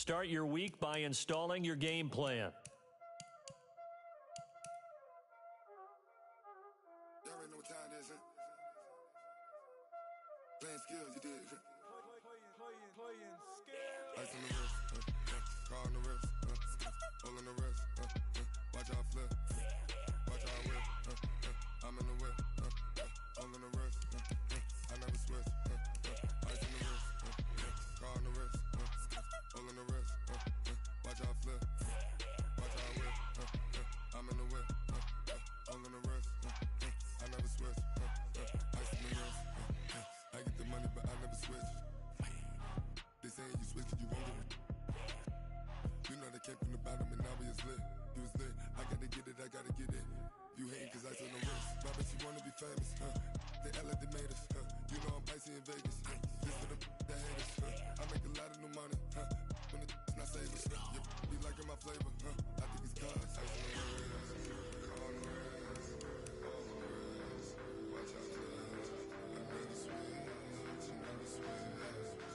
Start your week by installing your game plan. Y'all already know what time it is, huh? Playing skills, you did. Playing skills. Ice on the wrist, car on the wrist, hole in the wrist, watch out flip, watch out whip, I'm in the whip, hole in the wrist, I never switch, ice on the wrist, car on the wrist, hole in the wrist, watch out flip, watch out whip, I'm in the whip, hole in the wrist, I never switch, ice on the wrist, I get the money but I never switch. They saying you switch it, you won't get it. You know they came from the bottom and now we is lit. You was lit, I gotta get it, I gotta get it. You hating cause I on the wrist. My bitch, you wanna be famous, They Ella, they made us, You know I'm icy in Vegas, This for the that hate us, I make a lot of new money, When it's not savers, be liking my flavor, I think it's cause ice on the wrist, on the wrist, watch out for this. I never switch, I never switch,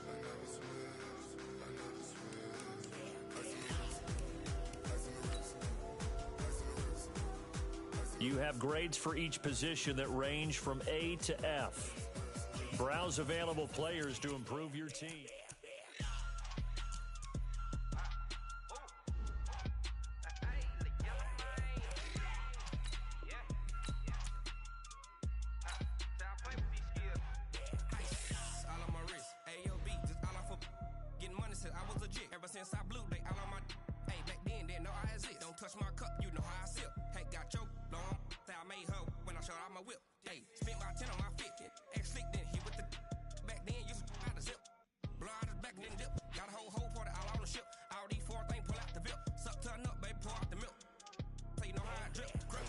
I never switch, I never switch. Ice on the wrist, ice on the wrist, ice on the wrist, ice on the You have grades for each position that range from A to F. Browse available players to improve your team. Since I blew, they all on my. Hey, back then, they know I exist. Don't touch my cup, you know how I sip. Hey, got your long. Say I made her when I showed out my whip. Hey, spent about 10 on my fit. Ex-slick, then he with the. Back then, used to out the zip. Blow out his back, then dip. Got a whole party all on the ship. All these four things, pull out the VIP. Suck to a nut, baby, pour out the milk. So you know how I drip. Crush.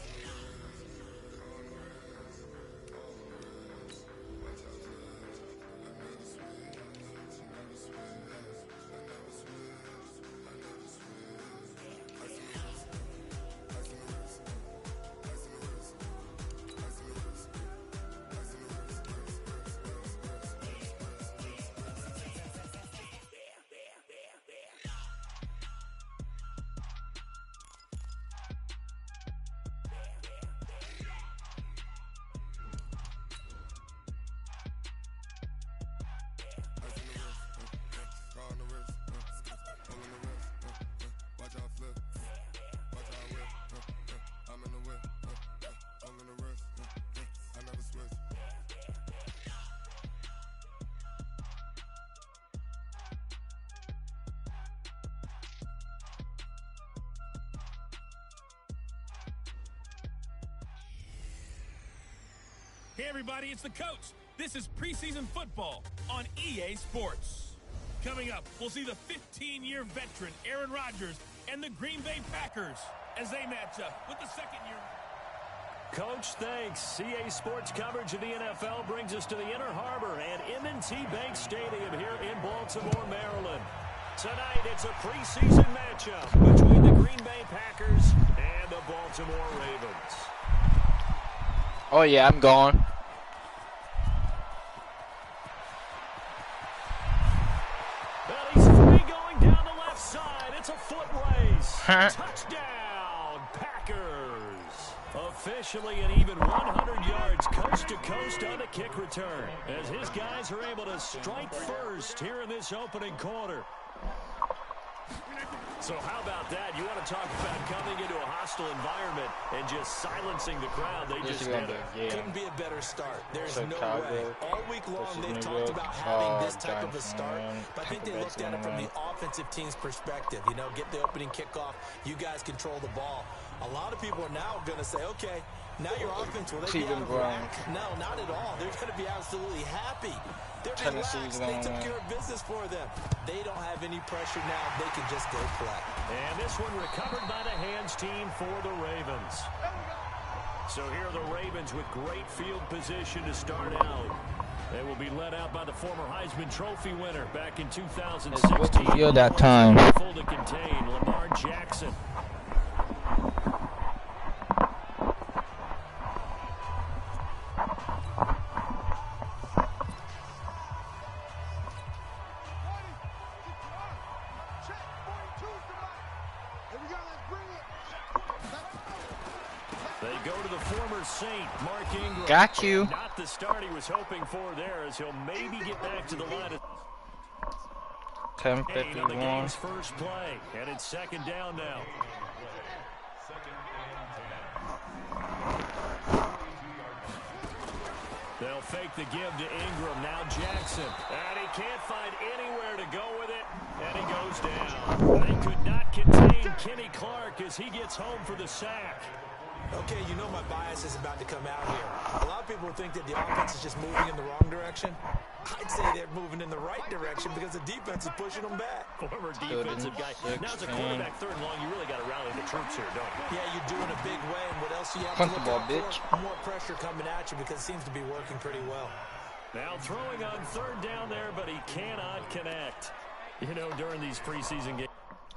Hey everybody, it's the coach. This is preseason football on EA Sports. Coming up, we'll see the 15-year veteran Aaron Rodgers and the Green Bay Packers as they match up with the second-year. Coach, thanks. CA Sports coverage of the NFL brings us to the Inner Harbor and M&T Bank Stadium here in Baltimore, Maryland. Tonight, it's a preseason matchup between the Green Bay Packers and the Baltimore Ravens. Oh yeah, I'm gone. Well, he's free going down the left side. It's a foot race. Touchdown, Packers. Officially an even 100 yards coast to coast on the kick return as his guys are able to strike first here in this opening quarter. So how about that? You want to talk about coming into a hostile environment and just silencing the crowd. They just did it. Couldn't be a better start. There's no way. All week long they've talked about having this type of a start, but I think they looked at it from the offensive team's perspective. You know, get the opening kickoff. You guys control the ball. A lot of people are now going to say, okay, now your offense, will they be out of whack? No, not at all. They're going to be absolutely happy. They're relaxed. They took care of business for them. They don't have any pressure now. They can just go play. And this one recovered by the hands team for the Ravens. So here are the Ravens with great field position to start out. They will be led out by the former Heisman Trophy winner back in 2016. Feel that time. Full to contain Lamar Jackson. They go to the former Saint, Mark Ingram. Got you. Not the start he was hoping for there, as he'll maybe get back to the line. 10:51. On the game's first play, and it's second down now. They'll fake the give to Ingram. Now Jackson. And he can't find anywhere to go with it. And he goes down. They could not contain Kenny Clark as he gets home for the sack. Okay, you know my bias is about to come out here. A lot of people think that the offense is just moving in the wrong direction. I'd say they're moving in the right direction because the defense is pushing them back. Former defensive guy. Now as a quarterback, third and long, you really got to rally the troops here, don't you? Yeah, you do in a big way. And what else do you have Punt to the look ball, out bitch. for? More pressure coming at you because it seems to be working pretty well. Now throwing on third down there, but he cannot connect. You know, during these preseason games.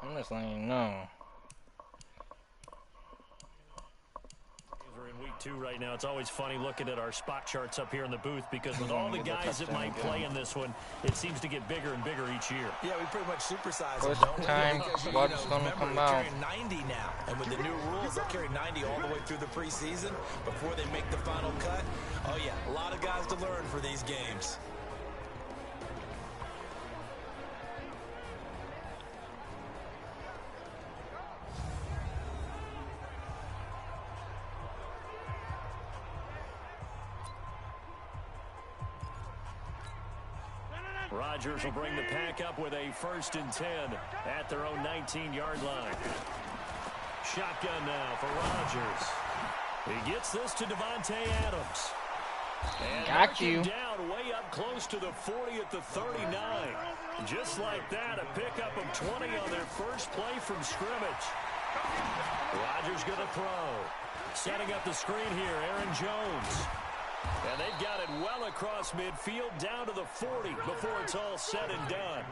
I'm just letting you know. We're in week 2 right now. It's always funny looking at our spot charts up here in the booth because with all the guys that might play in this one, it seems to get bigger and bigger each year. Yeah, we pretty much supersize First them, don't we? time Because, what's gonna come out. Carrying 90 now, and with the new rules, they'll carry 90 all the way through the preseason before they make the final cut. Oh yeah, a lot of guys to learn for these games. Rodgers will bring the pack up with a 1st and 10 at their own 19-yard line. Shotgun now for Rodgers. He gets this to Devontae Adams. And got you. Down way up close to the 40 at the 39. Just like that, a pickup of 20 on their first play from scrimmage. Rodgers going to throw. Setting up the screen here, Aaron Jones. And they've got it well across midfield down to the 40 before it's all said and done.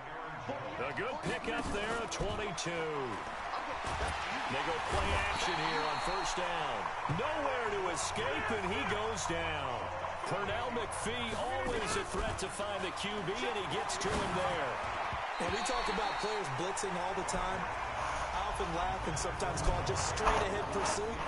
A good pickup there, a 22. They go play action here on 1st down. Nowhere to escape, and he goes down. Pernell McPhee, always a threat to find the QB, and he gets to him there. And we talk about players blitzing all the time. I often laugh and sometimes call it just straight-ahead pursuit.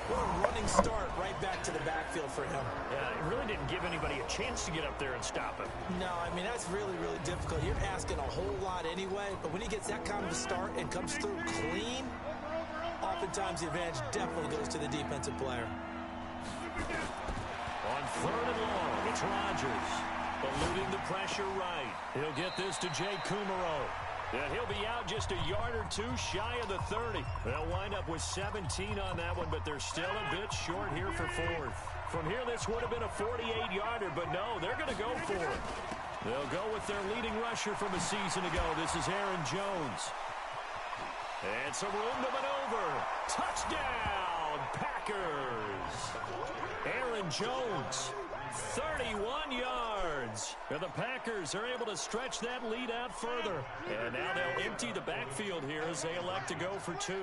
What a running start right back to the backfield for him. Yeah, it really didn't give anybody a chance to get up there and stop him. No, I mean, that's really, really difficult. You're asking a whole lot anyway, but when he gets that kind of a start and comes through clean, oftentimes the advantage definitely goes to the defensive player. On 3rd and long, it's Rodgers. Eluding the pressure right. He'll get this to Jay Kumaro. And he'll be out just a yard or two shy of the 30. They'll wind up with 17 on that one, but they're still a bit short here for 4th. From here, this would have been a 48-yarder, but no, they're going to go for it. They'll go with their leading rusher from a season ago. This is Aaron Jones. And some room to maneuver. Touchdown, Packers. Aaron Jones, 31 yards. And the Packers are able to stretch that lead out further. And now they'll empty the backfield here as they elect to go for 2.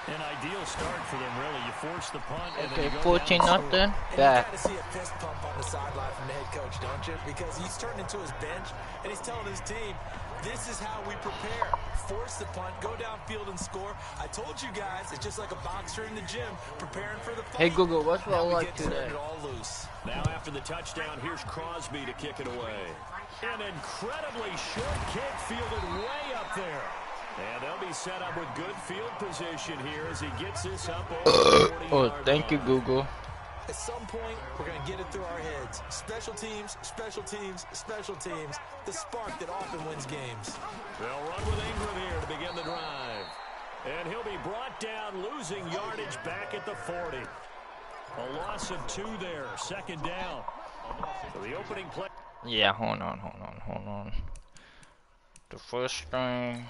An ideal start for them, really. You force the punt. And Okay, then you go 14-0. And you Back. got to see a fist pump on the sideline from the head coach, don't you? Because he's turning into his bench, and he's telling his team, this is how we prepare. Force the punt, go downfield and score. I told you guys, it's just like a boxer in the gym preparing for the fight. Hey Google, what's Now wrong we like get today? turned all loose. Now after the touchdown, here's Crosby to kick it away. An incredibly short kick fielded way up there. And they'll be set up with good field position here as he gets this up over the 40-yard Oh, thank you, line. Google. At some point, we're going to get it through our heads. Special teams, special teams, special teams. The spark that often wins games. They'll run with Ingram here to begin the drive. And he'll be brought down, losing yardage back at the 40. A loss of 2 there, 2nd down. So the opening play. Yeah, hold on. The first thing,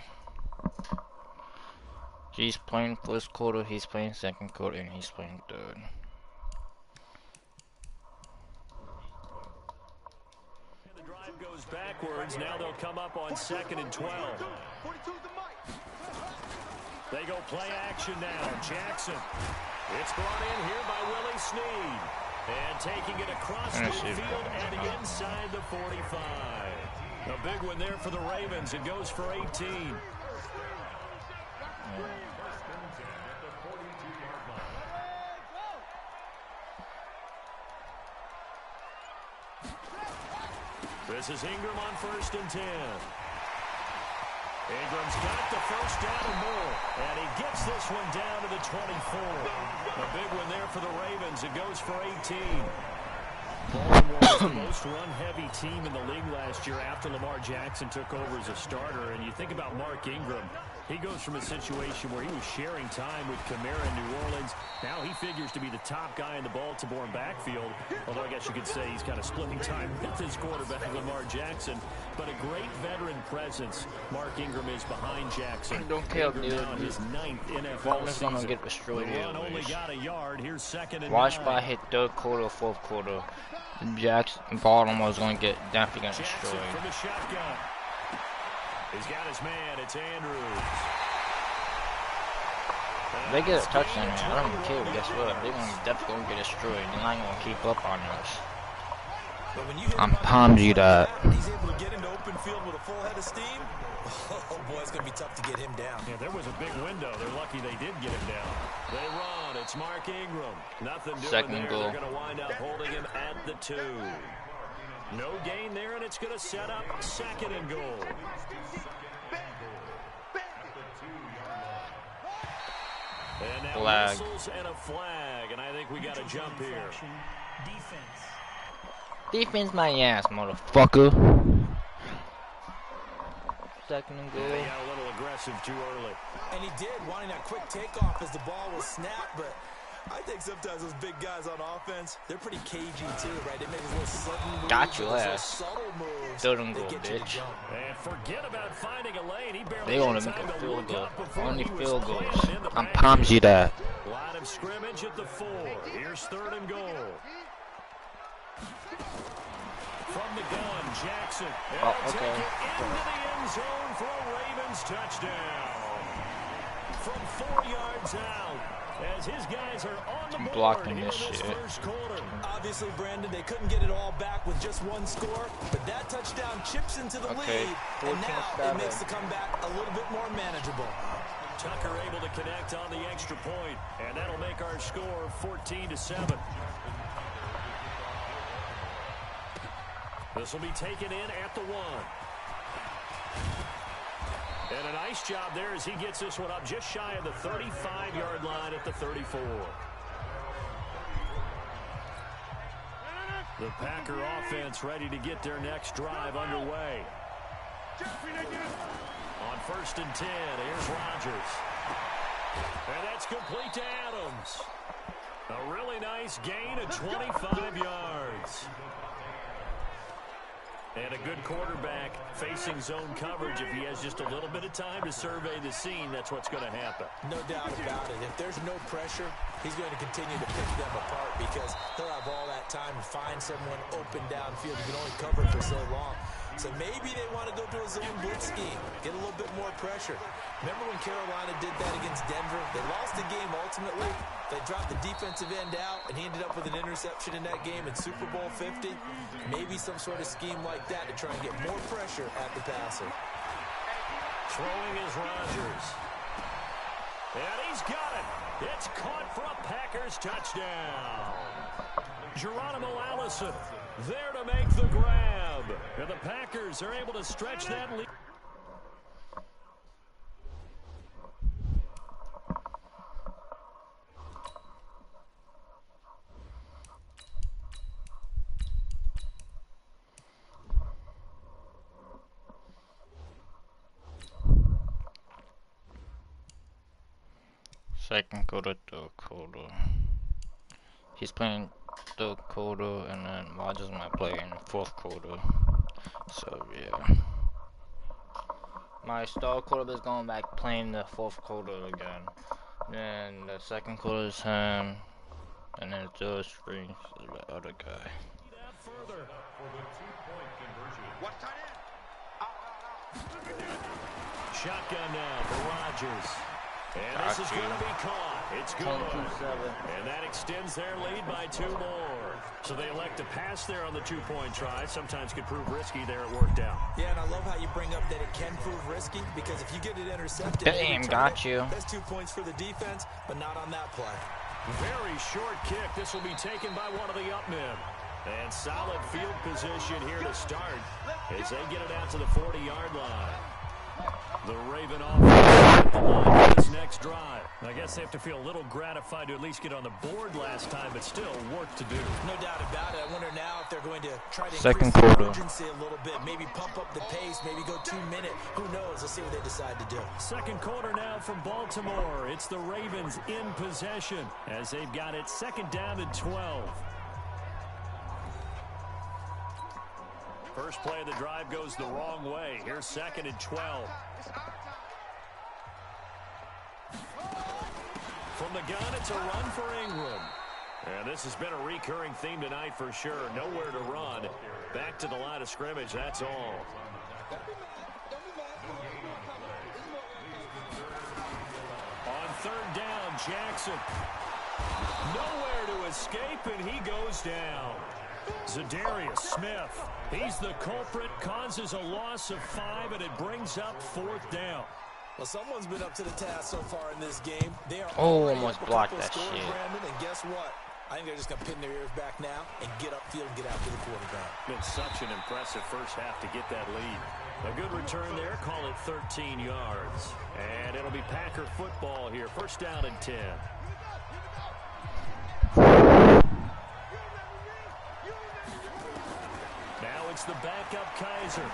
he's playing 1st quarter, he's playing 2nd quarter, and he's playing 3rd. The drive goes backwards. Now they'll come up on 2nd and 12. They go play action now. Jackson. It's brought in here by Willie Snead. And taking it across midfield and inside the 45. A big one there for the Ravens. It goes for 18. This is Ingram on 1st and 10. Ingram's got the first down and more. And he gets this one down to the 24. A big one there for the Ravens. It goes for 18. Baltimore was the most run-heavy team in the league last year after Lamar Jackson took over as a starter. And you think about Mark Ingram, he goes from a situation where he was sharing time with Kamara in New Orleans. Now he figures to be the top guy in the Baltimore backfield. Although I guess you could say he's kind of splitting time with his quarterback, Lamar Jackson. But a great veteran presence. Mark Ingram is behind Jackson. Don't care, dude. His 9th NFL Baltimore's season. gonna get destroyed The run only anyways. got a yard. Here's 2nd and Watch 9. by hit 3rd quarter, 4th quarter. Baltimore's gonna get definitely gonna Jackson destroyed. from the shotgun. He's got his man. It's Andrews. If they get a touchdown, I don't even care. Guess what? They're definitely gonna get destroyed. They're not gonna keep up on us. But when you hit I'm him on the pumped you that. He's able to get into open field with a full head of steam. Oh boy, it's gonna be tough to get him down. Yeah, there was a big window. They're lucky they did get him down. They run. It's Mark Ingram. Nothing doing 2nd there. goal. They're going to wind up holding him at the 2. No gain there, and it's going to set up 2nd and goal. And now Flag. whistles and a flag, and I think we got a jump here. Defense my ass, motherfucker. 2nd and He goal. got a little aggressive too early. And he did, wanting that quick takeoff as the ball was snapped, but I think sometimes those big guys on offense, they're pretty cagey too, right? They make those little sudden moves, Got your those little ass. subtle moves. 3rd and They goal, get you to bitch. jump. And forget about finding a lane. He barely They wanna had make time a to field look goal. up before Only he was field goals. planted in the I'm back. pumped you that. Line of scrimmage at the 4. Here's 3rd and goal. From the gun, Jackson. And Oh, they'll okay. take it into the end zone for a Ravens touchdown. From 4 yards out, as his guys are on the board Blocking here in this this shit. first quarter. Obviously, Brandon, they couldn't get it all back with just one score, but that touchdown chips into the Okay, lead, and now 14-7. it makes the comeback a little bit more manageable. Tucker able to connect on the extra point, and that'll make our score 14-7. This will be taken in at the 1. And a nice job there as he gets this one up just shy of the 35-yard line at the 34. The Packer offense ready to get their next drive underway. On 1st and 10, here's Rodgers. And that's complete to Adams. A really nice gain of 25 yards. And a good quarterback facing zone coverage. If he has just a little bit of time to survey the scene, that's what's going to happen. No doubt about it. If there's no pressure, he's going to continue to pick them apart because he'll have all that time to find someone open downfield. You can only cover for so long. So maybe they want to go to a zone blitz scheme, get a little bit more pressure. Remember when Carolina did that against Denver? They lost the game ultimately. They dropped the defensive end out, and he ended up with an interception in that game in Super Bowl 50. Maybe some sort of scheme like that to try and get more pressure at the passer. Throwing is Rodgers. And he's got it. It's caught for a Packers touchdown. Geronimo Allison there to make the grab. And the Packers are able to stretch that lead. Second quarter, 3rd quarter. He's playing 3rd quarter, and then Rodgers might play in the 4th quarter. So yeah, my star quarterback is going back playing the 4th quarter again. Then the 2nd quarter is him, and then the 3rd string is the other guy. Shotgun now for Rodgers. And this is going to be caught. It's good. 22-7. And that extends their lead by 2 more. So they elect to pass there on the 2-point try. Sometimes could prove risky. There it worked out. Yeah, and I love how you bring up that it can prove risky because if you get it intercepted, Damn, got you. That's 2 points for the defense, but not on that play. Very short kick. This will be taken by one of the up men. And solid field position here to start as they get it out to the 40-yard line. The Raven offense at the line for this next drive. I guess they have to feel a little gratified to at least get on the board last time, but still work to do. No doubt about it. I wonder now if they're going to try to Second increase quarter. the urgency a little bit, maybe pump up the pace, maybe go 2 minute. Who knows? Let's see what they decide to do. Second quarter now from Baltimore. It's the Ravens in possession as they've got it second down and 12. First play of the drive goes the wrong way. Here's second and 12. From the gun, it's a run for Ingram. And this has been a recurring theme tonight for sure. Nowhere to run. Back to the line of scrimmage, that's all. On third down, Jackson. Nowhere to escape, and he goes down. Zadarius Smith, he's the culprit, causes a loss of 5, and it brings up fourth down. Well, someone's been up to the task so far in this game. They are almost blocked that scores, shit. Brandon, and guess what? I think they're just going to pin their ears back now and get upfield and get out to the quarterback. Been such an impressive first half to get that lead. A good return there, call it 13 yards. And it'll be Packer football here, first down and 10. Now it's the backup Kaiser.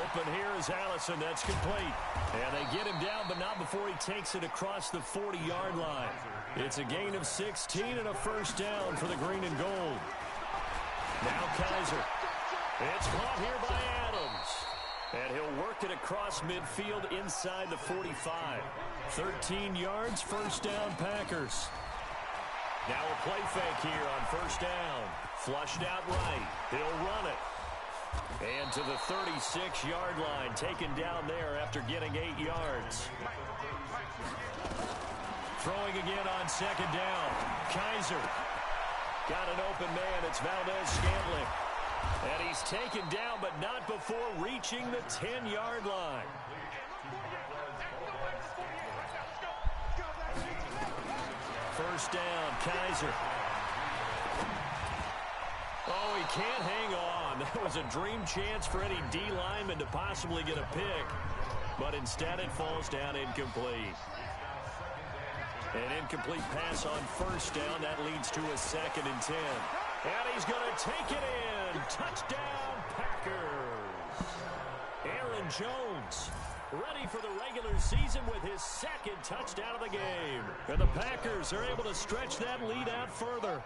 Open here is Allison. That's complete. And they get him down, but not before he takes it across the 40-yard line. It's a gain of 16 and a first down for the green and gold. Now Kaiser. It's caught here by Adams. And he'll work it across midfield inside the 45. 13 yards, first down Packers. Now a play fake here on first down. Flushed out right. He'll run it. And to the 36-yard line, taken down there after getting 8 yards. Throwing again on second down. Kaiser got an open man. It's Valdez-Scantling. And he's taken down, but not before reaching the 10-yard line. First down, Kaiser. Oh, he can't hang on. That was a dream chance for any D lineman to possibly get a pick. But instead it falls down incomplete. An incomplete pass on first down. That leads to a second and 10. And he's going to take it in. Touchdown, Packers. Aaron Jones ready for the regular season with his second touchdown of the game. And the Packers are able to stretch that lead out further.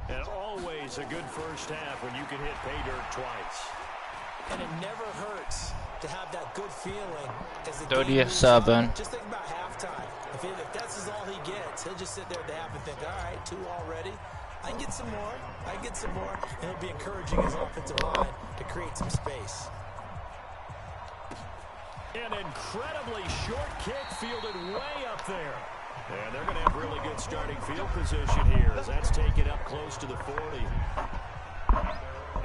And always a good first half when you can hit pay dirt twice. And it never hurts to have that good feeling as the 37. Just think about halftime. If that's all he gets, he'll just sit there at the half and think, all right, 2 already. I can get some more. I can get some more. And he'll be encouraging his offensive line to create some space. An incredibly short kick fielded way up there. And they're going to have really good starting field position here as that's taken up close to the 40.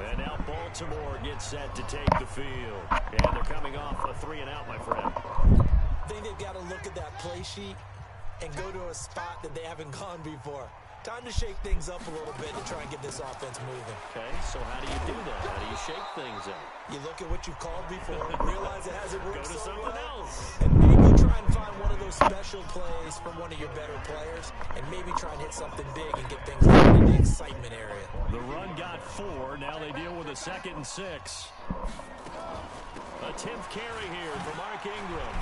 And now Baltimore gets set to take the field. And they're coming off a 3-and-out, my friend. I think they've got to look at that play sheet and go to a spot that they haven't gone before. Time to shake things up a little bit to try and get this offense moving. Okay, so how do you do that? How do you shake things up? You look at what you've called before, realize it hasn't worked Go to so something well, else. and maybe try and find one of those special plays from one of your better players, and maybe try and hit something big and get things going in the excitement area. The run got 4. Now they deal with a 2nd and 6. A 10th carry here for Mark Ingram.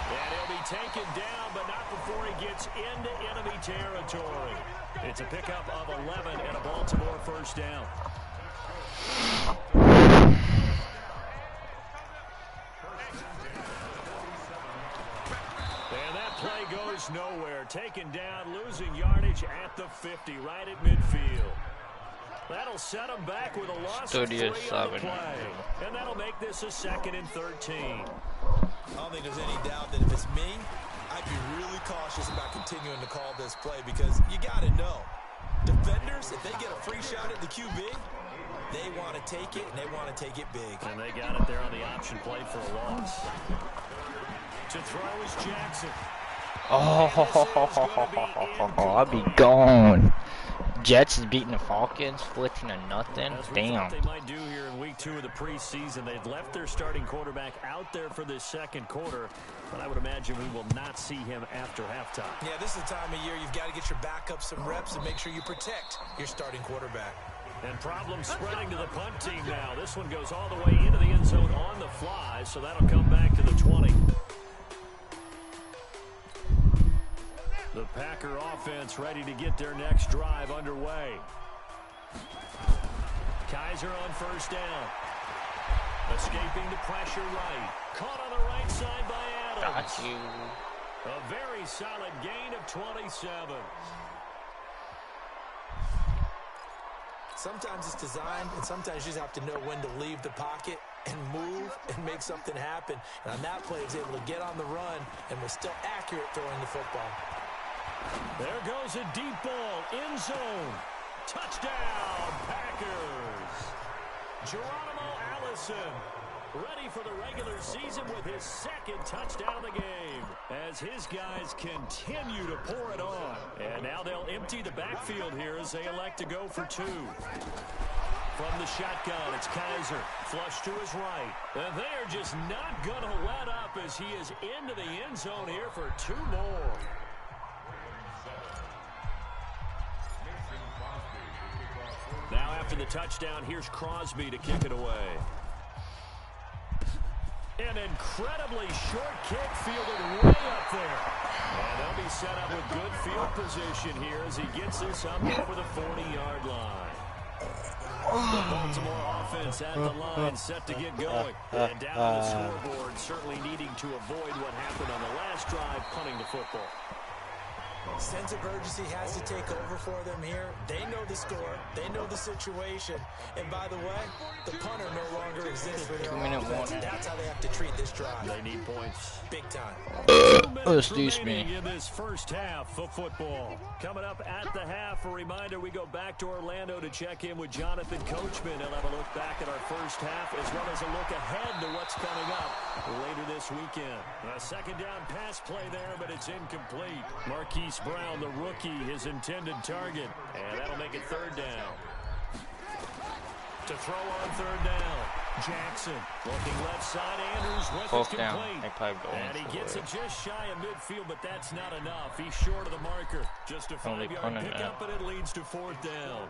And he'll be taken down, but not before he gets into enemy territory. It's a pickup of 11 and a Baltimore first down. And that play goes nowhere. Taken down, losing yardage at the 50, right at midfield. That'll set him back with a loss of 3 on the play. And that'll make this a 2nd and 13. I don't think there's any doubt that if it's me, I'd be really cautious about continuing to call this play because you got to know, defenders, if they get a free shot at the QB, they want to take it, and they want to take it big. And they got it there on the option play for a loss. To throw is Jackson. Oh, I'll be gone. Jets is beating the Falcons 14-0. Damn. They might do here in week 2 of the preseason. They've left their starting quarterback out there for this second quarter, but I would imagine we will not see him after halftime. Yeah, this is the time of year you've got to get your backup some reps and make sure you protect your starting quarterback. And problems spreading to the punt team now. This one goes all the way into the end zone on the fly, so that'll come back to the 20. The Packer offense ready to get their next drive underway. Kaiser on first down. Escaping the pressure right. Caught on the right side by Adams. Got you. A very solid gain of 27. Sometimes it's designed, and sometimes you just have to know when to leave the pocket and move and make something happen. And on that play, he was able to get on the run and was still accurate throwing the football. There goes a deep ball, end zone. Touchdown, Packers. Geronimo Allison, ready for the regular season with his second touchdown of the game as his guys continue to pour it on. And now they'll empty the backfield here as they elect to go for 2. From the shotgun, it's Kaiser, flush to his right. And they are just not going to let up as he is into the end zone here for 2 more. Now after the touchdown, here's Crosby to kick it away. An incredibly short kick fielded way up there. And they'll be set up with good field position here as he gets this up over the 40-yard line. The Baltimore offense at the line set to get going. And down on the scoreboard, certainly needing to avoid what happened on the last drive, punting the football. Sense of urgency has to take over for them here. They know the score. They know the situation. And by the way, the punter no longer exists for their offense. That's how they have to treat this drive. They need points. Big time. 2 minutes excuse remaining me. in this first half of football. Coming up at the half, a reminder, we go back to Orlando to check in with Jonathan Coachman. He'll have a look back at our first half as well as a look ahead to what's coming up later this weekend. A second down pass play there, but it's incomplete. Marquise Brown, the rookie, his intended target. And that'll make it 3rd down. To throw on 3rd down. Jackson looking left side. Andrews with it complete. And he gets it just shy of midfield, but that's not enough. He's short of the marker. Just a 5-yard pickup, and it leads to 4th down.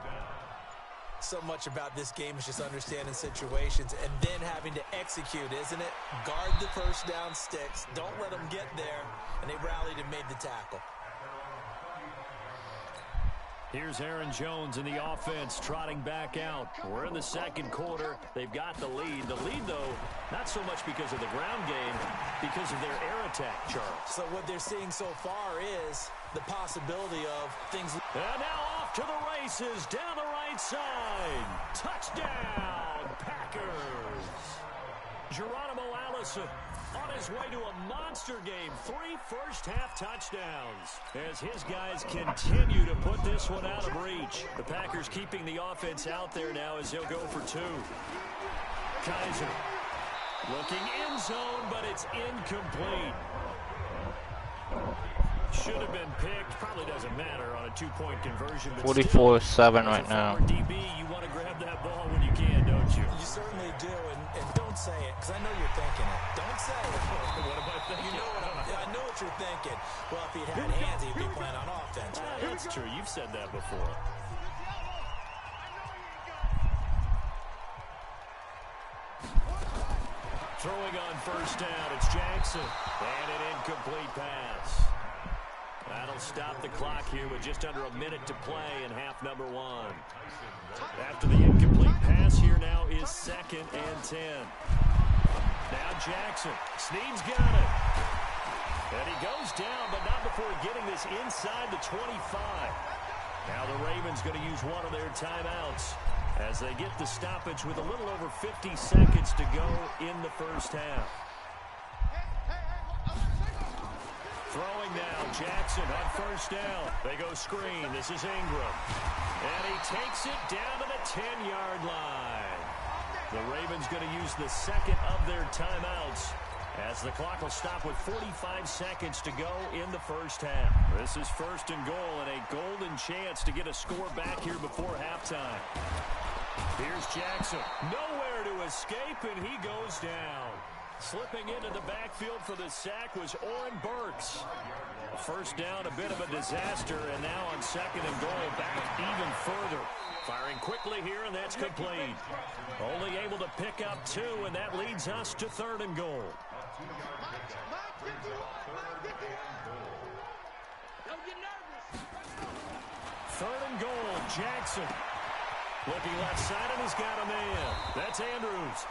So much about this game is just understanding situations and then having to execute, isn't it? Guard the first down sticks. Don't let them get there. And they rallied and made the tackle. Here's Aaron Jones in the offense trotting back out. We're in the second quarter. They've got the lead. The lead, though, not so much because of the ground game, because of their air attack, Charles. So what they're seeing so far is the possibility of things. And now off to the races down the right side. Touchdown, Packers. Geronimo Allison on his way to a monster game. 3 first-half touchdowns as his guys continue to put this one out of reach. The Packers keeping the offense out there now as they'll go for 2. Kaiser looking end zone, but it's incomplete. Should have been picked. Probably doesn't matter on a 2-point conversion. 44-7 right now. DB, you want to grab that ball when you can, don't you? You certainly do, and don't say it, because I know you're thinking it. Don't say it. What am I thinking? You know I know what you're thinking. Well, if he'd had hands, he'd be playing on offense. Right? That's true. You've said that before. Throwing on first down, it's Jackson. And an incomplete pass. That'll stop the clock here with just under a minute to play in half number 1. After the incomplete pass here now is 2nd and 10. Now Jackson. Snead's got it. And he goes down, but not before getting this inside the 25. Now the Ravens going to use one of their timeouts as they get the stoppage with a little over 50 seconds to go in the first half. Throwing now, Jackson on first down. They go screen. This is Ingram. And he takes it down to the 10-yard line. The Ravens going to use the second of their timeouts As the clock will stop with 45 seconds to go in the first half. This is 1st and goal and a golden chance to get a score back here before halftime. Here's Jackson. Nowhere to escape, and he goes down. Slipping into the backfield for the sack was Oren Burks. First down, a bit of a disaster, and now on 2nd and goal, back even further. Firing quickly here, and that's complete. Only able to pick up 2, and that leads us to 3rd and goal. Third and goal, Jackson. Looking left side, and he's got a man. That's Andrews.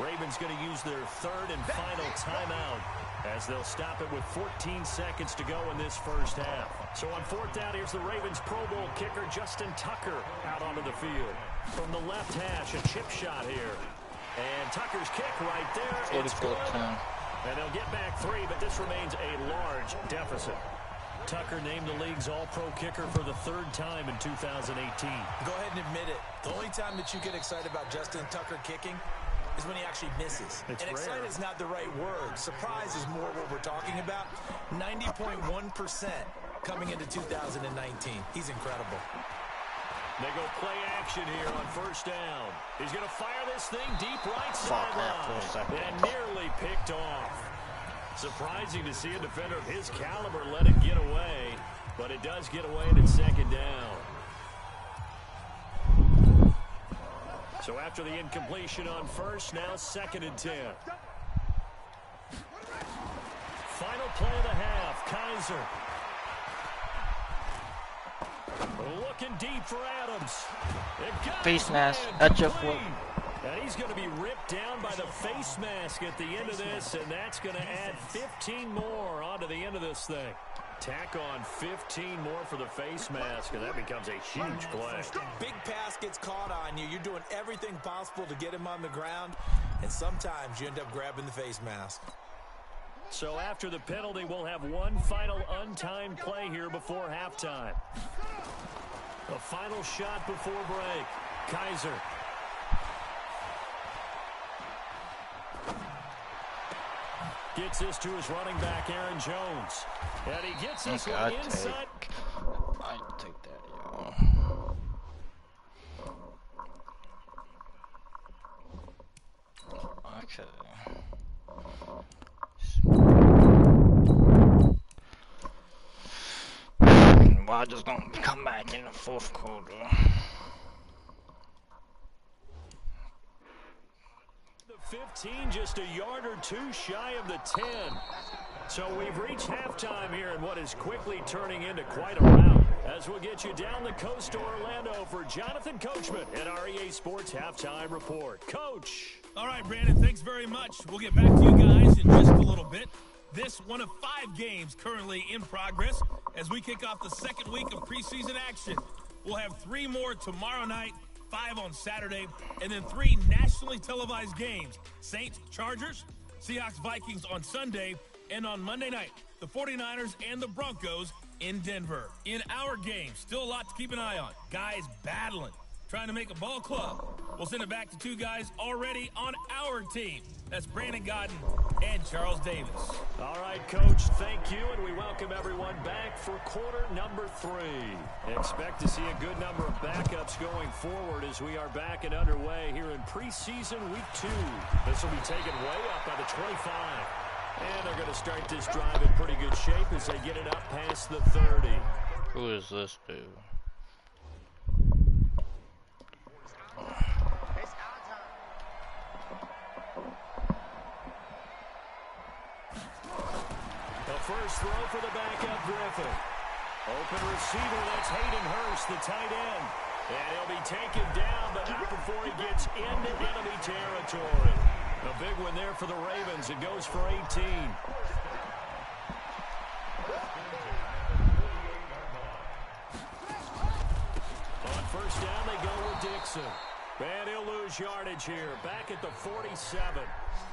Ravens going to use their 3rd and final timeout as they'll stop it with 14 seconds to go in this first half. So on 4th down, here's the Ravens Pro Bowl kicker Justin Tucker out onto the field. From the left hash, a chip shot here. And Tucker's kick right there. It's good. And they'll get back 3, but this remains a large deficit. Tucker named the league's all-pro kicker for the 3rd time in 2018. Go ahead and admit it. The only time that you get excited about Justin Tucker kicking is when he actually misses. It's and rare. excited is not the right word. Surprise is more what we're talking about. 90.1% coming into 2019. He's incredible. They go play action here on 1st down. He's going to fire this thing deep right sideline. And nearly picked off. Surprising to see a defender of his caliber let it get away, but it does get away and it's 2nd down. So after the incompletion on 1st, now 2nd and 10. Final play of the half, Kaiser. Looking deep for Adams. Face mask at your foot. And he's going to be ripped down by the face mask at the end of this, and that's going to add 15 more onto the end of this thing. Tack on 15 more for the face mask, and that becomes a huge play. Big pass gets caught on you. You're doing everything possible to get him on the ground, and sometimes you end up grabbing the face mask. So after the penalty, we'll have one final untimed play here before halftime. A final shot before break. Kaiser. Gets this to his running back, Aaron Jones. And he gets this one inside. I'd take that, yo. Okay. Rodgers gonna come back in the 4th quarter. The 15, just a yard or 2 shy of the 10. So we've reached halftime here in what is quickly turning into quite a rout. As we'll get you down the coast to Orlando for Jonathan Coachman at our EA Sports Halftime Report. Coach. All right, Brandon, thanks very much. We'll get back to you guys in just a little bit. This one of 5 games currently in progress as we kick off the 2nd week of preseason action. We'll have 3 more tomorrow night, 5 on Saturday, and then 3 nationally televised games. Saints, Chargers, Seahawks, Vikings on Sunday, and on Monday night, the 49ers and the Broncos in Denver. In our game, still a lot to keep an eye on. Guys battling, trying to make a ball club. We'll send it back to 2 guys already on our team. That's Brandon Godden and Charles Davis. All right, Coach, thank you, and we welcome everyone back for quarter number 3. Expect to see a good number of backups going forward as we are back and underway here in preseason week 2. This will be taken way up by the 25. And they're going to start this drive in pretty good shape as they get it up past the 30. Who is this dude? First throw for the backup, Griffin. Open receiver, that's Hayden Hurst, the tight end. And he'll be taken down, but not before he gets into enemy territory. A big one there for the Ravens. It goes for 18. On first down, they go with Dixon. And he'll lose yardage here, back at the 47.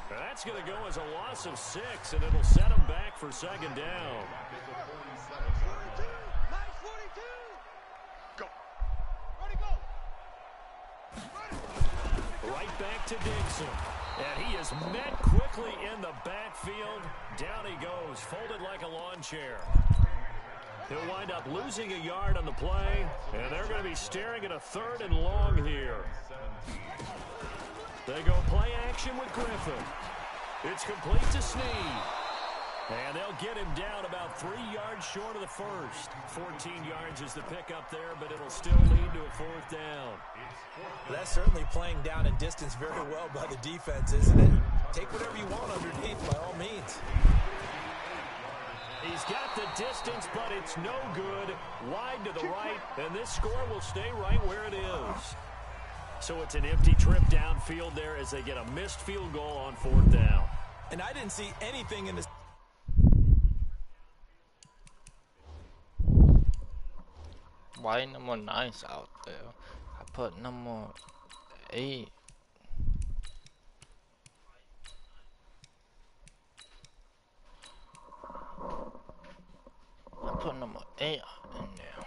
That's going to go as a loss of 6, and it'll set him back for 2nd down. Right back to Dixon. And he is met quickly in the backfield. Down he goes, folded like a lawn chair. He'll wind up losing a yard on the play, and they're going to be staring at a 3rd and long here. They go play action with Griffin. It's complete to Snead. And they'll get him down about 3 yards short of the first. 14 yards is the pickup there, but it'll still lead to a 4th down. That's certainly playing down and distance very well by the defense, isn't it? Take whatever you want underneath by all means. He's got the distance, but it's no good. Wide to the right, and this score will stay right where it is. So it's an empty trip downfield there as they get a missed field goal on 4th down. And I didn't see anything in this. Why number 9's out there? I put number 8. I put number 8 in there.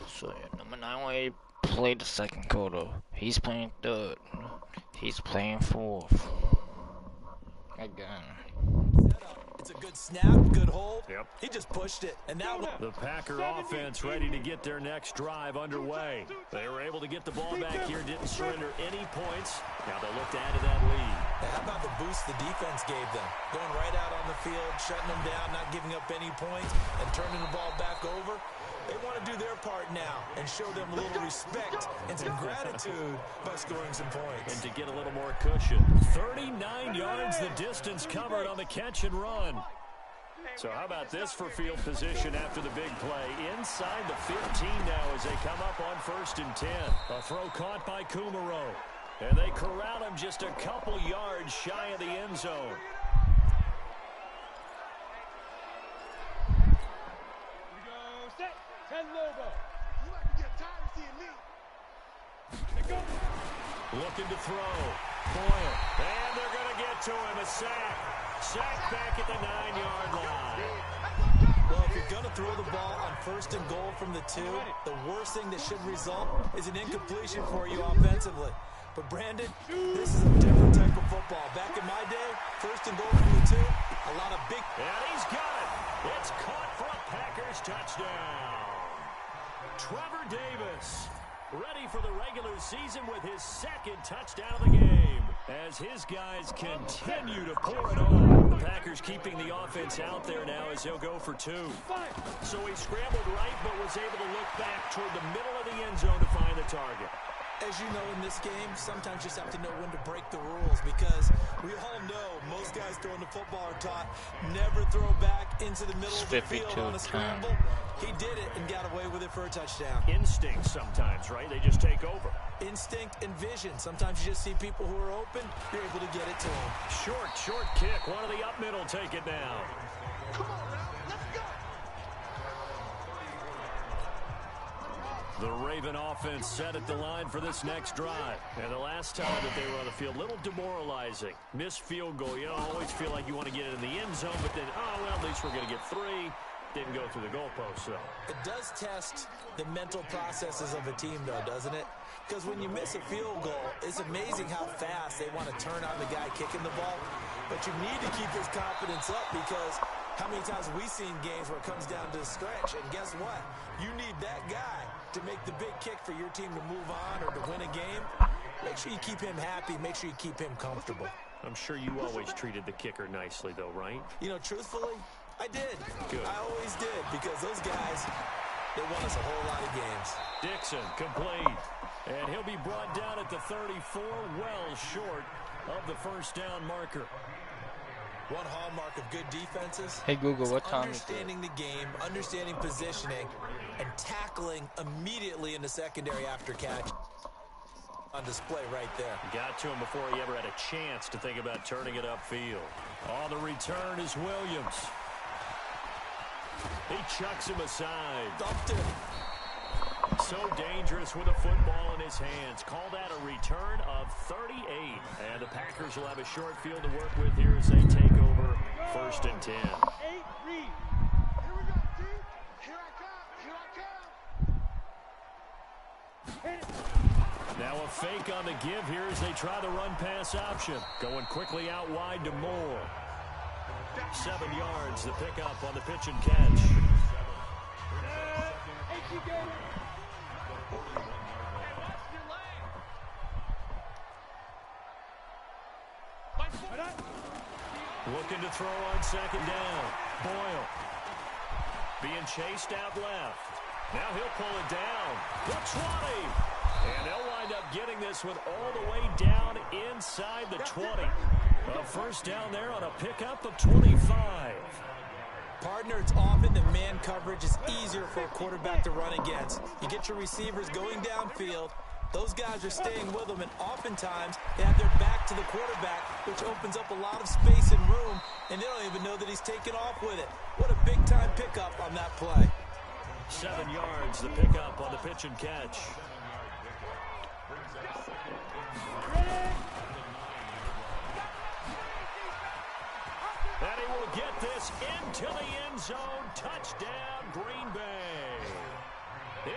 So yeah, number 9 way played the 2nd quarter. He's playing 3rd. He's playing 4th. Again. It's a good snap, good hold. Yep. He just pushed it, and now the Packer offense ready to get their next drive underway. They were able to get the ball back here, didn't surrender any points. Now they'll look to add to that lead. How about the boost the defense gave them? Going right out on the field, shutting them down, not giving up any points, and turning the ball back over. They want to do their part now and show them a little respect and some gratitude by scoring some points. And to get a little more cushion. 39 yards the distance covered on the catch and run. So how about this for field position after the big play? Inside the 15 now as they come up on 1st and 10. A throw caught by Kumaro. And they corral him just a couple yards shy of the end zone. Looking to throw. Boyle. And they're going to get to him. A sack. Sack back at the 9-yard line. Well, if you're going to throw the ball on 1st and goal from the 2, the worst thing that should result is an incompletion for you offensively. But, Brandon, this is a different type of football. Back in my day, 1st and goal from the 2, a lot of big... And he's got it. It's caught for a Packers touchdown. Trevor Davis ready for the regular season with his 2nd touchdown of the game as his guys continue to pour it on. The Packers keeping the offense out there now as he'll go for 2. So he scrambled right but was able to look back toward the middle of the end zone to find the target. As you know, in this game, sometimes you just have to know when to break the rules because we all know most guys throwing the football are taught never throw back into the middle of the field on a scramble. He did it and got away with it for a touchdown. Instinct sometimes, right? They just take over. Instinct and vision. Sometimes you just see people who are open, you're able to get it to them. Short kick. One of the up middle take it down. Come on now, let's go. The Raven offense set at the line for this next drive. And the last time that they were on the field, a little demoralizing. Missed field goal. You know, always feel like you want to get it in the end zone, but then, oh, well, at least we're going to get 3. Didn't go through the goalpost, though. It does test the mental processes of a team, though, doesn't it? Because when you miss a field goal, it's amazing how fast they want to turn on the guy kicking the ball. But you need to keep his confidence up because how many times have we seen games where it comes down to the stretch? And guess what? You need that guy to make the big kick for your team to move on or to win a game. Make sure you keep him happy. Make sure you keep him comfortable. I'm sure you always treated the kicker nicely, though, right? You know, truthfully, I did. Good. I always did because those guys, they won us a whole lot of games. Dixon, complete. And he'll be brought down at the 34, well short of the 1st down marker. One hallmark of good defenses. Hey Google, what time is it? Understanding the game, understanding positioning, and tackling immediately in the secondary after catch. On display right there. Got to him before he ever had a chance to think about turning it upfield. Oh, the return is Williams. He chucks him aside. Dumped him. So dangerous with a football in his hands. Call that a return of 38. And the Packers will have a short field to work with here as they take over 1st and 10. 8 read. Here we go, team. Here I come. Now a fake on the give here as they try the run-pass option. Going quickly out wide to Moore. 7 yards, the pickup on the pitch and catch. Looking to throw on second down. Boyle being chased out left. Now he'll pull it down. The 20. And they'll wind up getting this one all the way down inside the 20. A first down there on a pickup of 25. Partner, it's often that man coverage is easier for a quarterback to run against. You get your receivers going downfield. Those guys are staying with them, and oftentimes they have their back to the quarterback, which opens up a lot of space and room, and they don't even know that he's taken off with it. What a big-time pickup on that play. 7 yards, the pickup on the pitch and catch. And he will get this into the end zone. Touchdown, Green Bay.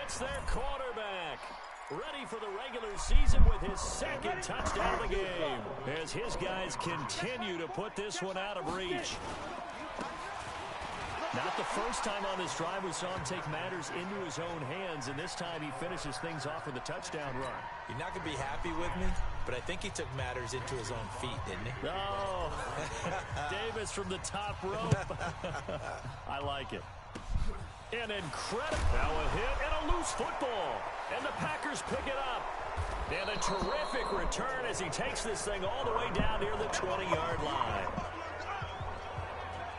It's their quarterback. Ready for the regular season with his second touchdown of the game. As his guys continue to put this one out of reach. Not the first time on this drive we saw him take matters into his own hands, and this time he finishes things off with a touchdown run. You're not going to be happy with me, but I think he took matters into his own feet, didn't he? Oh, Davis from the top rope. I like it. An incredible, now a hit and a loose football. And the Packers pick it up. And a terrific return as he takes this thing all the way down near the 20-yard line.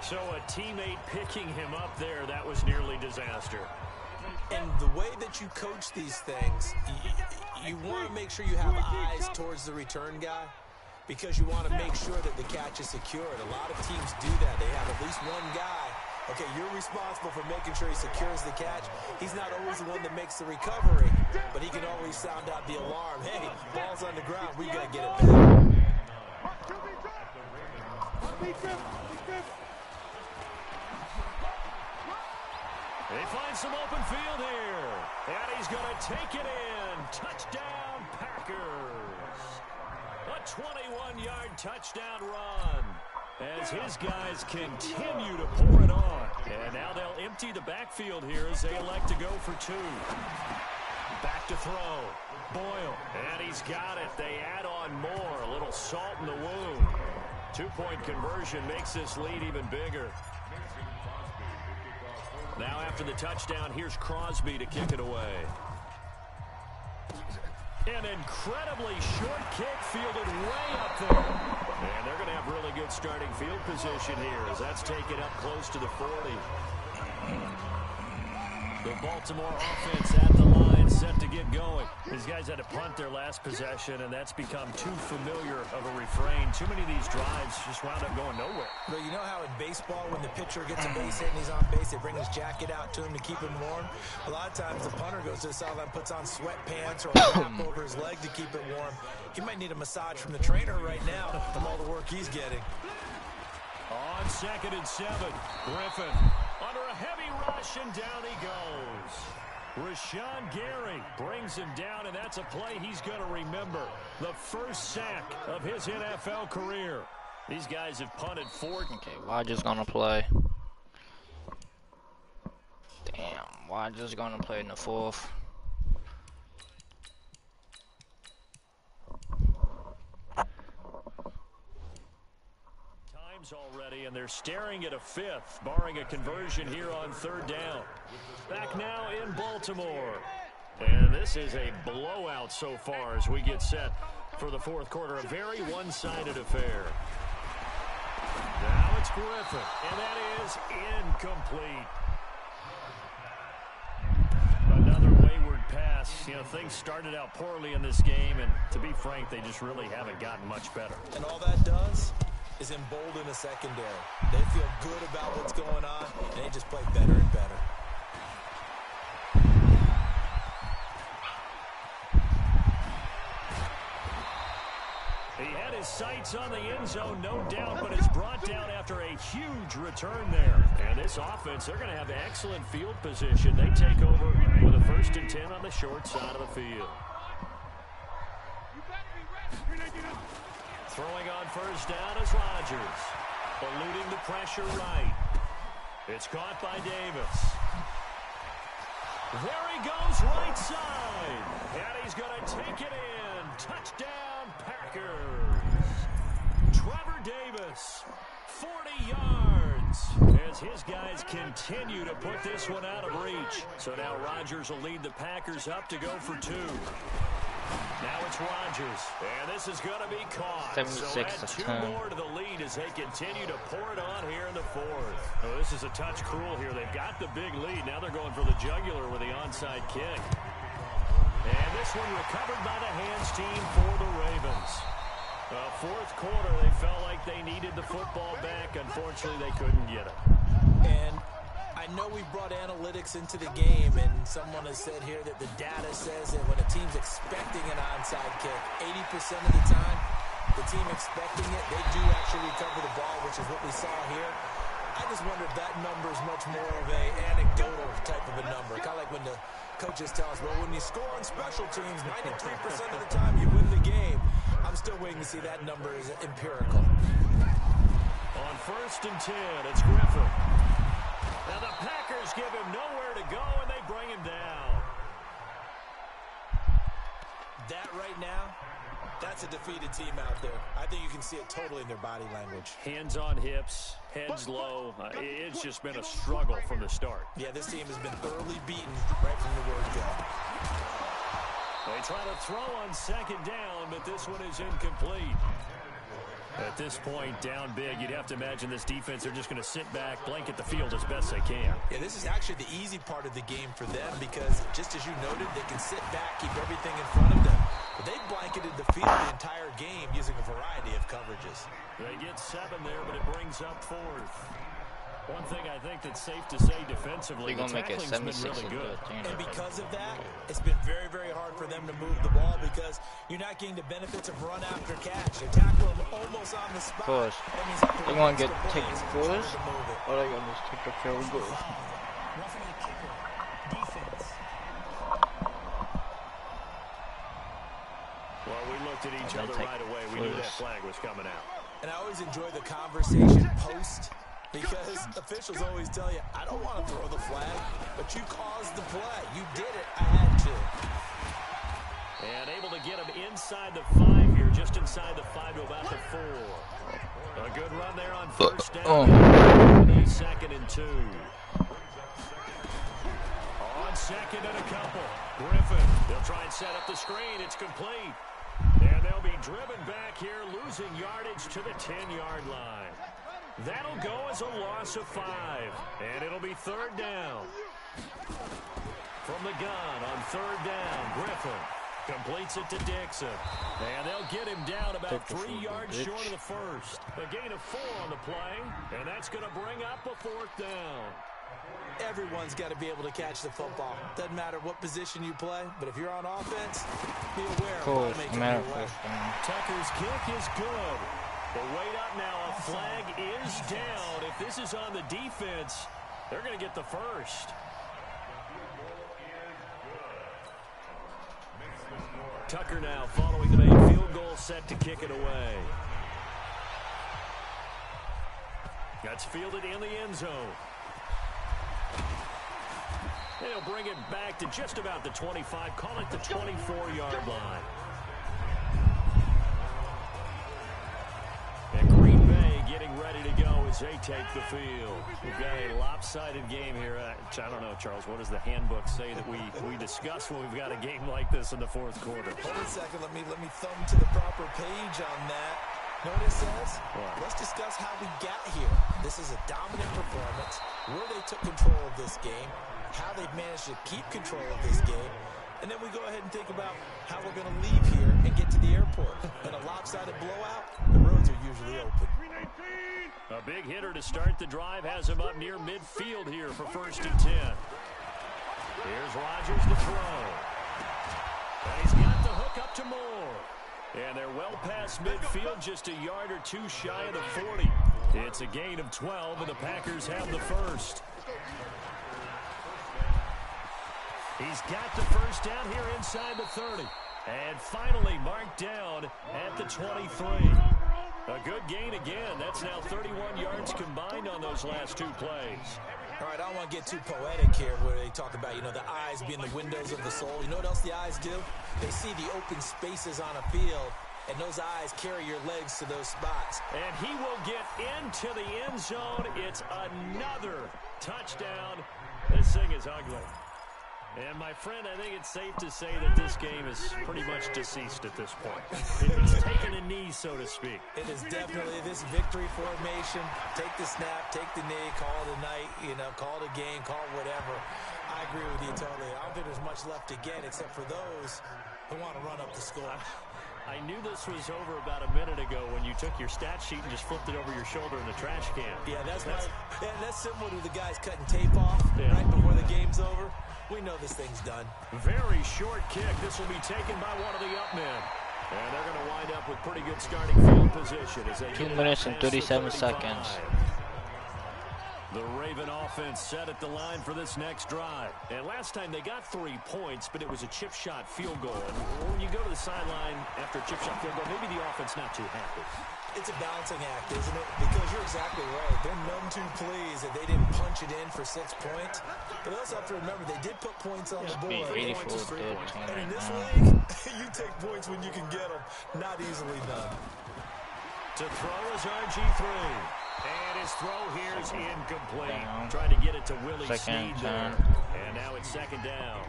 So a teammate picking him up there, that was nearly disaster. And the way that you coach these things, you want to make sure you have eyes towards the return guy because you want to make sure that the catch is secured. A lot of teams do that. They have at least one guy. Okay, you're responsible for making sure he secures the catch. He's not always the one that makes the recovery, but he can always sound out the alarm. Hey, ball's on the ground. We got to get it back. They find some open field here. And he's going to take it in. Touchdown, Packers. A 21-yard touchdown run. As his guys continue to pour it on. And now they'll empty the backfield here as they elect to go for 2. Back to throw. Boyle. And he's got it. They add on more. A little salt in the wound. 2-point conversion makes this lead even bigger. Now after the touchdown, here's Crosby to kick it away. An incredibly short kick fielded way up there. And they're going to have really good starting field position here as that's taken up close to the 40. The Baltimore offense at the line set to get going. These guys had to punt their last possession, and that's become too familiar of a refrain. Too many of these drives just wound up going nowhere. But you know how in baseball, when the pitcher gets a base hit and he's on base, they bring his jacket out to him to keep him warm? A lot of times the punter goes to the sideline, puts on sweatpants or a cap over his leg to keep it warm. He might need a massage from the trainer right now from all the work he's getting. On 2nd and 7, Griffin under a heavy rush, and down he goes. Rashawn Gary brings him down, and that's a play he's going to remember. The first sack of his NFL career. These guys have punted 4. Okay, Rodgers gonna play. Damn, Rodgers gonna play in the 4th. Already, and they're staring at a 5th, barring a conversion here on 3rd down. Back now in Baltimore. And this is a blowout so far as we get set for the 4th quarter. A very one-sided affair. Now it's Griffin, and that is incomplete. Another wayward pass. You know, things started out poorly in this game, and to be frank, they just really haven't gotten much better. And all that does is embolden the secondary. They feel good about what's going on, and they just play better and better. He had his sights on the end zone, no doubt, but is brought down after a huge return there. And this offense, they're going to have excellent field position. They take over with a 1st and 10 on the short side of the field. Throwing on first down is Rodgers. Eluding the pressure right. It's caught by Davis. There he goes right side. And he's going to take it in. Touchdown, Packers. Trevor Davis, 40 yards. As his guys continue to put this one out of reach. So now Rodgers will lead the Packers up to go for 2. Now it's Rodgers, and this is going to be caught. 76 so add 2 more to the lead as they continue to pour it on here in the 4th. Oh, this is a touch cruel here. They've got the big lead. Now they're going for the jugular with the onside kick. And this one recovered by the hands team for the Ravens. 4th quarter, they felt like they needed the football back. Unfortunately, they couldn't get it. And I know we brought analytics into the game, and someone has said here that the data says that when a team's expecting an onside kick, 80% of the time, the team expecting it, they do actually recover the ball, which is what we saw here. I just wonder if that number is much more of an anecdotal type of a number. Kind of like when the coaches tell us, well, when you score on special teams, 93% of the time you win the game. I'm still waiting to see that number is empirical. On 1st and 10, it's Griffin. Now the Packers give him nowhere to go, and they bring him down. That right now, that's a defeated team out there. I think you can see it totally in their body language. Hands on hips, heads low. It's just been a struggle from the start. Yeah, this team has been thoroughly beaten right from the word go. They try to throw on 2nd down, but this one is incomplete. At this point, down big, you'd have to imagine this defense, they're just going to sit back, blanket the field as best they can. Yeah, this is actually the easy part of the game for them because, just as you noted, they can sit back, keep everything in front of them. But they've blanketed the field the entire game using a variety of coverages. They get 7 there, but it brings up 4th. One thing I think that's safe to say defensively, the tackling's been really good. And because of that, it's been very, very hard for them to move the ball because you're not getting the benefits of run after catch. They tackle them almost on the spot. Of course. They want to take the fours, or they want to just take the field goal. Roughing the kicker. Defense. Well, we looked at each other right away. We knew that flag was coming out. And I always enjoy the conversation post. Because officials always tell you, I don't want to throw the flag, but you caused the play. You did it. I had to. And able to get him inside the 5 here, just inside the 5 to about the 4. A good run there on 1st down. 2nd and 2. On 2nd and a couple. Griffin, they'll try and set up the screen. It's complete. And they'll be driven back here, losing yardage to the 10-yard line. That'll go as a loss of 5, and it'll be 3rd down. From the gun on 3rd down, Griffin completes it to Dixon. And they'll get him down about 3 yards short of the 1st. A gain of 4 on the play, and that's going to bring up a 4th down. Everyone's got to be able to catch the football. Doesn't matter what position you play, but if you're on offense, be aware of how to make it your way. Tucker's kick is good. The weight up now, a flag is down. If this is on the defense, they're going to get the 1st. Tucker now following the main field goal, set to kick it away. That's fielded in the end zone. They'll bring it back to just about the 25, call it the 24-yard line. And Green Bay getting ready to go as they take the field. We've got a lopsided game here. I don't know, Charles, what does the handbook say that we discuss when we've got a game like this in the 4th quarter? Hold a second. Let me thumb to the proper page on that. Know what it says? What? Let's discuss how we got here. This is a dominant performance, where they took control of this game, how they've managed to keep control of this game, and then we go ahead and think about how we're going to leave here and get to the airport. In a lopsided blowout, the roads are usually open. A big hitter to start the drive has him up near midfield here for 1st and 10. Here's Rodgers to throw. And he's got the hook up to Moore. And they're well past midfield, just a yard or 2 shy of the 40. It's a gain of 12, and the Packers have the 1st. He's got the 1st down here inside the 30. And finally marked down at the 23. A good gain again. That's now 31 yards combined on those last 2 plays. All right, I don't want to get too poetic here where they talk about, the eyes being the windows of the soul. You know what else the eyes do? They see the open spaces on a field, and those eyes carry your legs to those spots. And he will get into the end zone. It's another touchdown. This thing is ugly. And, my friend, I think it's safe to say that this game is pretty much deceased at this point. It's taken a knee, so to speak. It is definitely this victory formation. Take the snap, take the knee, call it a night, call it a game, call it whatever. I agree with you totally. I don't think there's much left to get except for those who want to run up the score. I knew this was over about a minute ago when you took your stat sheet and just flipped it over your shoulder in the trash can. Yeah, that's similar to the guys cutting tape off right before the game's over. We know this thing's done. Very short kick. This will be taken by one of the up men. And they're going to wind up with pretty good starting field position as they 2 minutes and 37 seconds. The Raven offense set at the line for this next drive. And last time they got 3 points, but it was a chip shot field goal. And when you go to the sideline after a chip shot field goal, maybe the offense not too happy. It's a balancing act, isn't it? Because you're exactly right. They're none too pleased that they didn't punch it in for 6 points. But they also have to remember they did put points on the board. 84 And in this league, you take points when you can get them. Not easily done. To throw is RG3. And his throw here is incomplete. Trying to get it to Willie Snead there. And now it's 2nd down.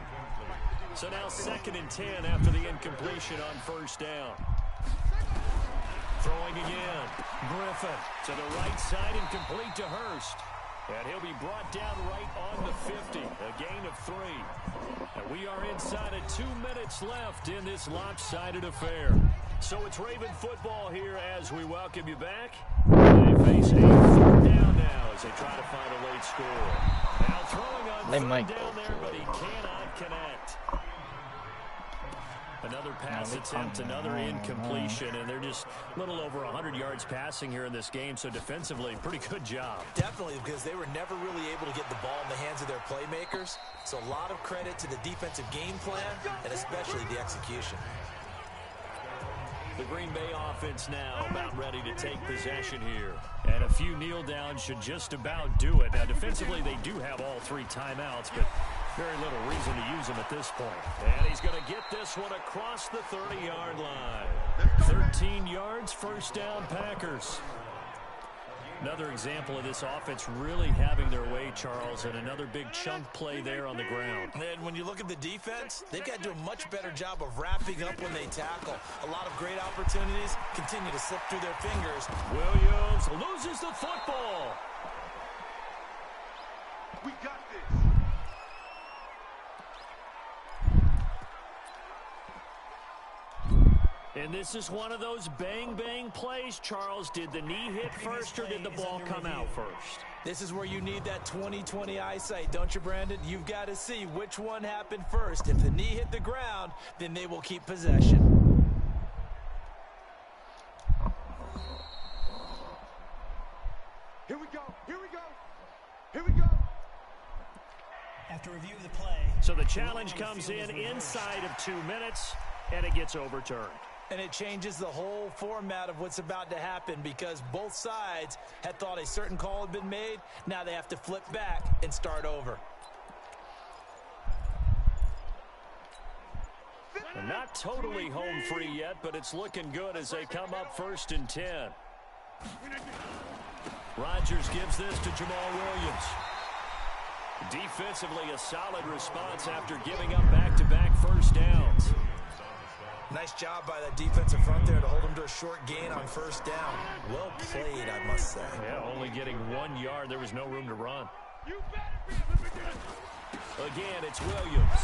So now 2nd and 10 after the incompletion on 1st down. Throwing again. Griffin to the right side and complete to Hurst. And he'll be brought down right on the 50. A gain of 3. And we are inside of 2 minutes left in this lopsided affair. So it's Raven football here as we welcome you back. They face a 3rd down now as they try to find a late score. Now throwing on 3rd down there, but he cannot connect. Another pass attempt, another incompletion, and they're just a little over 100 yards passing here in this game, so defensively, pretty good job. Definitely, because they were never really able to get the ball in the hands of their playmakers, so a lot of credit to the defensive game plan, and especially the execution. The Green Bay offense now about ready to take possession here. And a few kneel downs should just about do it. Now, defensively, they do have all 3 timeouts, but very little reason to use them at this point. And he's going to get this one across the 30-yard line. 13 yards, 1st down, Packers. Another example of this offense really having their way, Charles, and another big chunk play there on the ground. And when you look at the defense, they've got to do a much better job of wrapping up when they tackle. A lot of great opportunities continue to slip through their fingers. Williams loses the football. We got this. And this is one of those bang-bang plays, Charles. Did the knee hit first or did the ball come out first? This is where you need that 20/20 eyesight, don't you, Brandon? You've got to see which one happened first. If the knee hit the ground, then they will keep possession. Here we go. Here we go. Here we go. After review of the play. So the challenge comes in inside of 2 minutes, and it gets overturned. And it changes the whole format of what's about to happen because both sides had thought a certain call had been made. Now they have to flip back and start over. And not totally home free yet, but it's looking good as they come up 1st and 10. Rodgers gives this to Jamal Williams. Defensively, a solid response after giving up back-to-back 1st downs. Nice job by that defensive front there to hold them to a short gain on 1st down. Well played, I must say. Yeah, only getting 1 yard. There was no room to run. Again, it's Williams.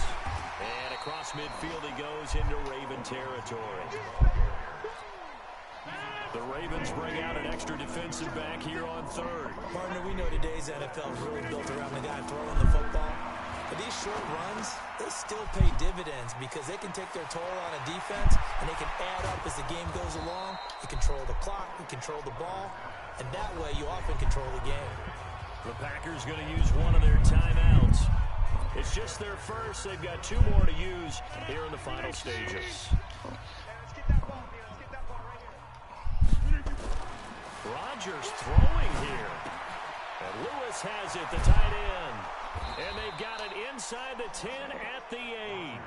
And across midfield he goes into Raven territory. The Ravens bring out an extra defensive back here on 3rd. Partner, we know today's NFL is really built around the guy throwing the football. But these short runs, they still pay dividends because they can take their toll on a defense and they can add up as the game goes along. You control the clock, you control the ball, and that way you often control the game. The Packers going to use one of their timeouts. It's just missed their first. They've got 2 more to use here in the final stages. Rodgers throwing here. And Lewis has it, the tight end. And they've got it inside the 10 at the 8.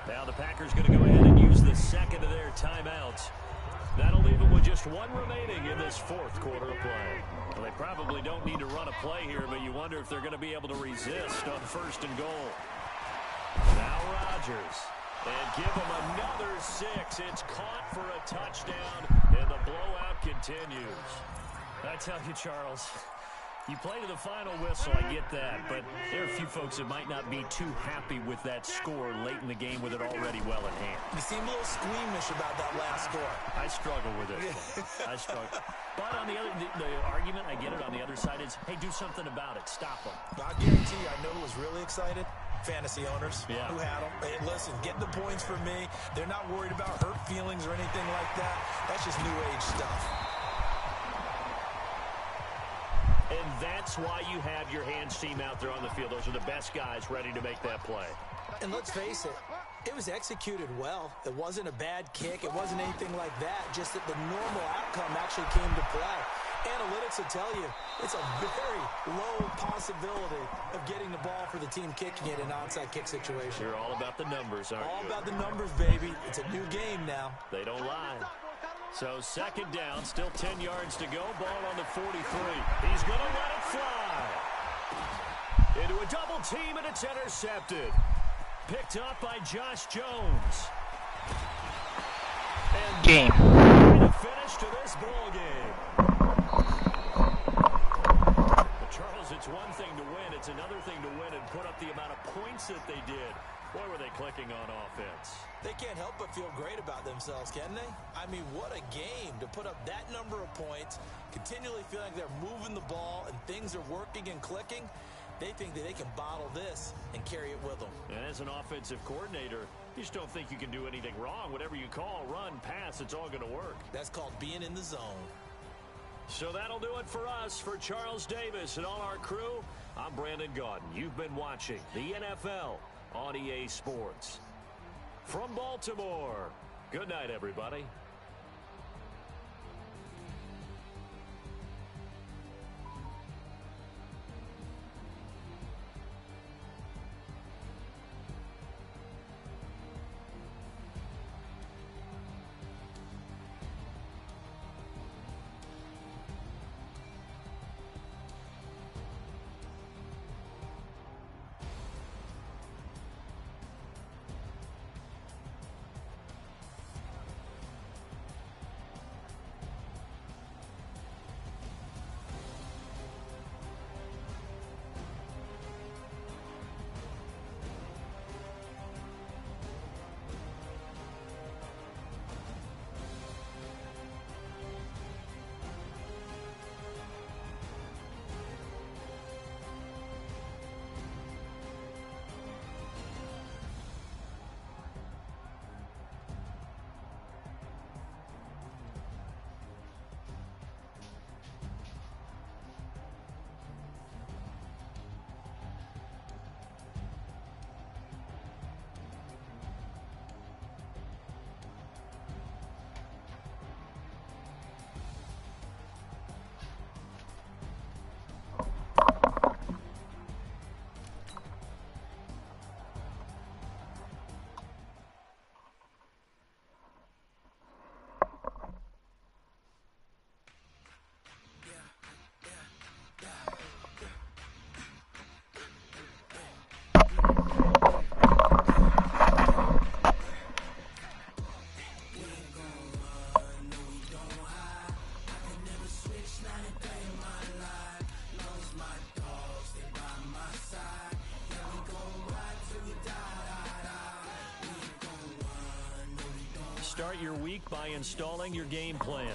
Now the Packers going to go ahead and use the second of their timeouts. That'll leave them with just 1 remaining in this 4th quarter of play. Well, they probably don't need to run a play here, but you wonder if they're going to be able to resist on 1st and goal. Now Rodgers. And give him another 6. It's caught for a touchdown, and the blowout continues. I tell you, Charles, you play to the final whistle, I get that, but there are a few folks that might not be too happy with that score late in the game with it already well in hand. You seem a little squeamish about that last score. I struggle with it. I struggle. But on the other, the argument, I get it, on the other side is, hey, do something about it. Stop them. I guarantee you, I know who was really excited. Fantasy owners who had them. Hey, listen, get the points for me. They're not worried about hurt feelings or anything like that. That's just new age stuff. And that's why you have your hands team out there on the field. Those are the best guys ready to make that play. And let's face it, it was executed well. It wasn't a bad kick. It wasn't anything like that. Just that the normal outcome actually came to play. Analytics will tell you it's a very low possibility of getting the ball for the team kicking it in an onside kick situation. You're all about the numbers, aren't you? All about the numbers, baby. It's a new game now. They don't lie. So 2nd down, still 10 yards to go. Ball on the 43. He's going to let it fly. Into a double team, and it's intercepted. Picked up by Josh Jones. And game. The finish to this ball game. But Charles, it's one thing to win. It's another thing to win and put up the amount of points that they did. Boy, were they clicking on offense. They can't help but feel great about themselves, can they? I mean, what a game to put up that number of points, continually feeling like they're moving the ball and things are working and clicking. They think that they can bottle this and carry it with them. And as an offensive coordinator, you just don't think you can do anything wrong. Whatever you call, run, pass, it's all going to work. That's called being in the zone. So that'll do it for us. For Charles Davis and all our crew, I'm Brandon Gaudin. You've been watching the NFL on EA Sports. From Baltimore, good night, everybody. Start your week by installing your game plan.